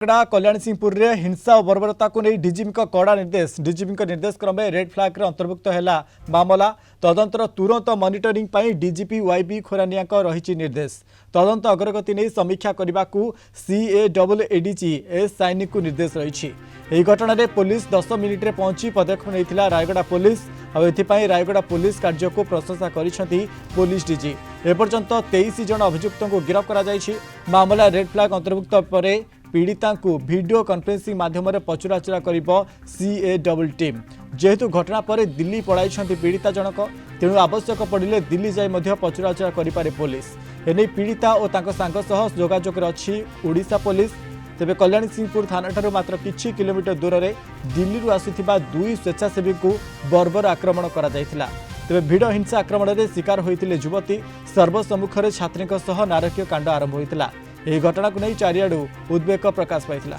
रायगढ़ कल्याण सिंहपुर रे हिंसा और बर्बरता को नहीं डीजीपी कड़ा निर्देश डीजीपी निर्देश क्रमे रेड फ्लैग रे अंतर्भुक्त है मामला तदंतर तुरंत मॉनिटरिंग पाई डीजीपी वाईबी खोरानिया रही निर्देश तदंत अग्रगति नहीं समीक्षा करने को सीएडब्ल्यूएडीजी एस सैनी को निर्देश रही यह घटना रे पुलिस 10 मिनिट रे पहुंची पदक्षेप नहीं रायगढ़ पुलिस और एथिपाई रायगढ़ पुलिस कार्य को प्रशंसा करिसेंती पुलिस डीजी एपर्यंत 23 जन अभियुक्तों को गिरफ्त करा जायछि। मामला रेड फ्लैग अंतर्भुक्त पर पीड़िता को वीडियो कॉन्फ्रेंसिंग माध्यम पचराउचरा कर सीएडब्ल्यू टीम जेहेतु घटना पर दिल्ली पड़ाई पीड़िता जनक तेणु आवश्यक पड़े दिल्ली जाई पचराउचरा करें पुलिस एने पीड़िता और सांग सह जोगाजोग अच्छी ओडिशा पुलिस तेज कल्याण सिंहपुर थाना मात्र किछि किलोमीटर दूर में दिल्ली आसुथिबा 2 स्वेच्छासेवी को बर्बर आक्रमण करा जायथिला। तेज भिड़ हिंसा आक्रमण में शिकार होते युवती सर्वसम्मुखें छात्री नारकीय कांड आरंभ होता यह घटना को नहीं चारिआडू उद्वेग प्रकाश पाइथिला।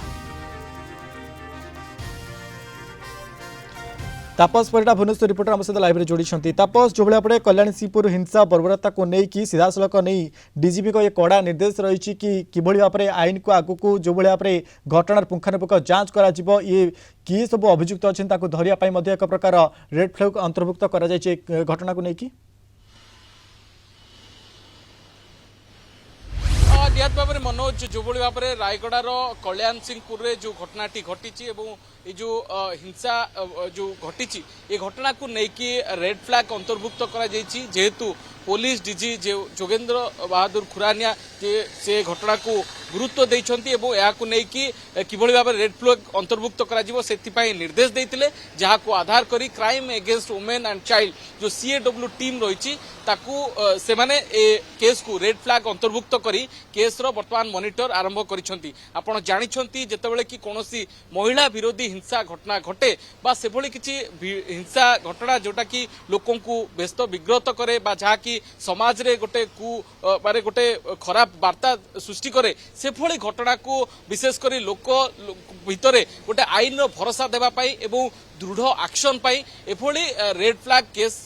तापस परिडा भुवनेश्वर रिपोर्टर आम सहित लाइव रे जोड़ी तापस जो भाई कल्याण सिंहपुर हिंसा बर्बरता को लेकिन सीधासलख नहीं डीजीपी को ये कड़ा निर्देश रही कि भाव में आईन को आगू जो भाव में घटनार पुंखानुपुंख जांच कर किए सब अभियुक्त अच्छे धरिया एक प्रकार रेड फ्लैग अंतर्भुक्त कर घटना को लेकिन निहत भाव में मनोज जो भाव में रायगढ़ कल्याण सिंहपुर रे जो घटनाटी घटी ये जो हिंसा जो घटी ये घटना को लेकिन रेड फ्लैग अंतर्भुक्त जेहेतु पुलिस डीजी जोगेंद्र बहादुर खुरानिया से घटना को गुरुत्व देइछंती एवं याकु लेकिन किभଳି भाव रेड फ्लैग अंतर्भुक्त करा से निर्देश देते जहाँ को आधार करी crime against women and child जो सीएडब्ल्यू टीम रही ताकू से माने केस को रेड फ्लैग अंतर्भुक्त करी केस रो वर्तमान मॉनिटर आरंभ करिसंती। आपण जानिछंती जेतेबेले कि कोनोसी महिला विरोधी हिंसा घटना घटे बा से भली किछि हिंसा घटना जोटा कि लोकों को व्यस्त विग्रत करे बा जहा कि समाज रे गोटे कु बारे गोटे खराब वार्ता सृष्टि करे से भली घटना को विशेष करी लोक भितरे गोटे आईन रो भरोसा देबा पाई एवं दृढ़ एक्शन पाई एभली रेड फ्लैग केस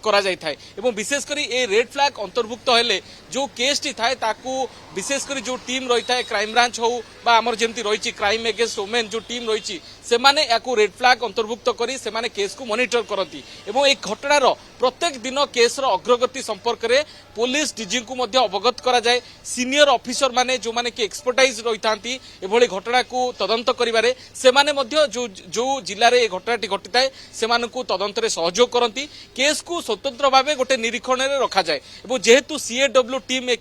करा जाय थाए एवं विशेष करी ए रेड फ्लैग अंतर्भुक्त हेले जो केस टी थाए ताकू विशेष करी जो टीम रही थाए क्राइम ब्रांच हो बा हमर जेंति रही क्राइम एगेंस्ट वुमेन जो टीम रही से माने याकू रेड फ्लैग अंतर्भुक्त करी से माने केस को मॉनिटर करती एवं एक घटनार प्रत्येक दिन केस रो अग्रगति संपर्क में पुलिस डीजी को मध्य अवगत करा जाए सीनियर ऑफिसर माने जो माने कि एक्सपर्टाइज रही थांती एभली घटना को तदंत करिबारे से माने मध्य जो जिल्ला रे घटनाटी घटी थाए से मानकु तदंत रे सहयोग करती केस को स्वतंत्र भाव गोटे निरीक्षण में रखा जाए एवं जेहेतु सीएडब्ल्यू टीम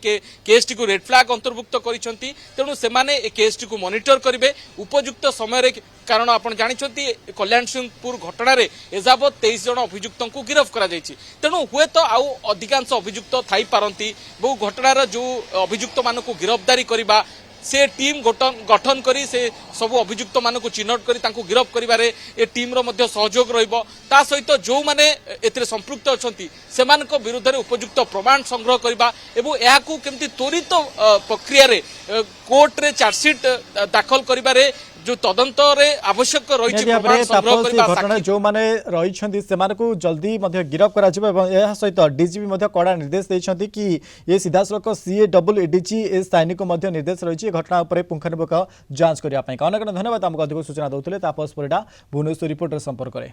केस टी को रेड फ्लैग अंतर्भुक्त करिसंती तेणु से माने ए केस टी को मॉनिटर करिवे उपयुक्त समय रे कारण आपण जानिछंती कल्याण सिंहपुर घटना रे एजाबत 23 जन अभियुक्तों को गिरफ्त करा जायछि तेणु हुए तो आउ अधिकांश अभियुक्त थाई पारंती बहु घटनार जो अभियुक्त मानकु गिरफ्तारी करिबा से टीम गठन करी से सब अभियुक्त मानकु चिन्हट करी तांकु गिरफ्त करिबारे ए टीम रो मध्य सहयोग रहिबो ता सहित जो माने एतरे संपृक्त अछंती सेमानक विरुद्ध रे उपयुक्त प्रमाण संग्रह करिबा एवं याकु केमति त्वरित प्रक्रिया रे कोर्ट रे चार्जशीट दाखल करिबारे जो तदंत रे आवश्यक रही घटना जो माने रही जल्दी गिरफ्त करा सहित डीजीपी कड़ा निर्देश देते कि ये सीधासलख सीएडब्ल्यूएडीजी एस सैनी को निर्देश रही घटना पुंखानुपुंख जांच करने अनेक धन्यवाद आमको अधिक सूचना देते तापस परिडा भुवनेश्वर रिपोर्टर संपर्क में।